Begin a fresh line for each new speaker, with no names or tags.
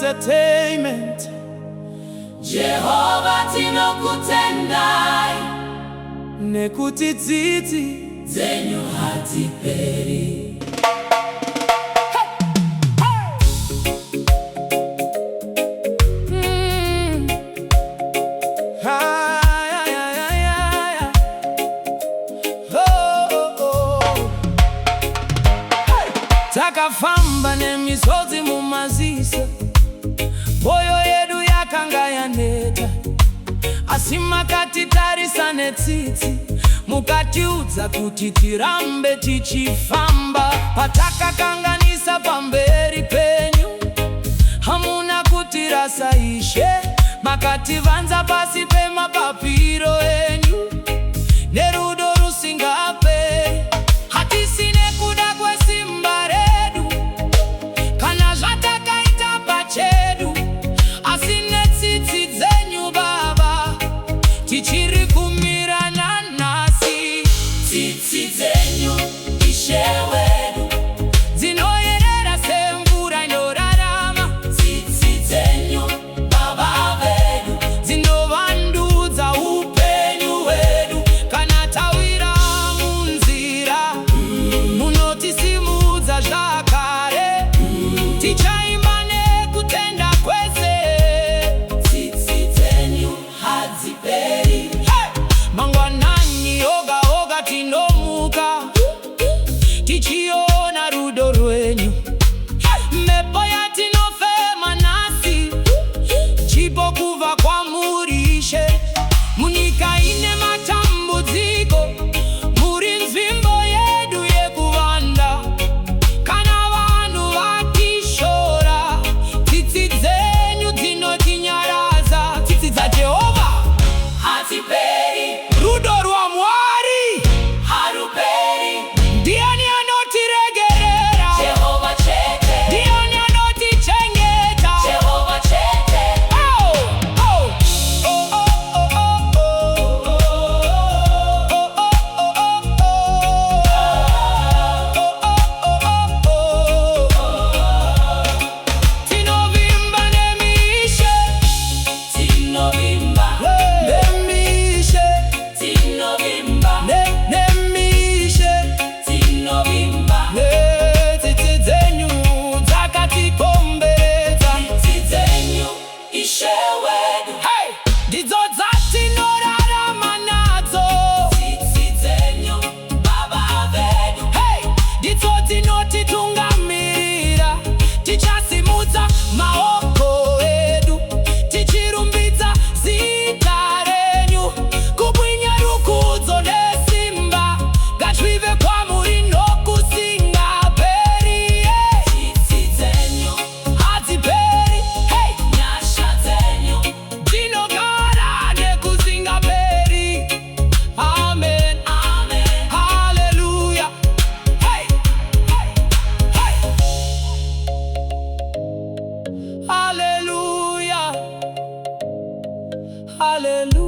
entertainment.
Jehova tinokutendai,
nekuti tsitsi
dzenyu hadziperi.
Takafamba nemisodzi mumaziso, moyo yedu yakanga yaneta, asi makatitarisa netsitsi, mukatiudza kuti tirambe tichifamba. Patakakanganisa pamberi penyu, hamuna kutirasa Ishe, makativanza pasi pemapapiro enyu nerudo rusingaperi. Hatisine kuda kwesimba redu, kana zvatakaita pachedu, asi netsitsi dzenyu Baba tichiri kumirana nasi.
Tsitsi dzenyu Ishe wedu,
dzinoyerera semvura inorarama.
tsitsi dzenyu Baba vedu,
dzinovandudza upenyu hwedu. Kana tawira munzira, munotisimudza zvakare. Tichaimba nekutenda kwese.
tsitsi dzenyu hadziperi.
Mangwanani oga oga tinomuka, tichiona rudo rwenyu. Mhepo yatinofema nasi, chipo kubva kwamuri Ishe. Munyika ine matambudziko, muri nzvimbo yedu yekuvanda. Kana vanhu vakishora, tsitsi dzenyu dzinotinyaradza. Tsitsi dzaJehovha
Hadziperi,
rudo rwaMwari
haruperi.
ndiani anotiregerera.
Jehova chete,
Ndiani anotichengeta.
Jehova chete.
Oh, oh, oh, oh, oh, oh, oh. Tinovimba nemishe,
Tinovimba,
nemishe,
tinovimba,
nemishe.
tinovimba.
Tsitsi dzenyu dzakatikomberedza.
Tsitsi dzenyu Ishe wedu,
Hey! Ndidzo dzatinorarama nadzo.
tsitsi dzenyu Baba vedu,
Hey! Ndidzo dzinotitungamirira. Tichasimudza maoko edu, tichirumbidza zita renyu. Kubwinya, rukudzo nesimba ngazvive kwamuri nokusingaperi.
tsitsi dzenyu,
Hadziperi. Hey!
nyasha dzenyu,
Tinogara nekusingaperi. Amen.
amen.
Hallelujah. Hey, hey, hey. Hallelujah. Hallelujah.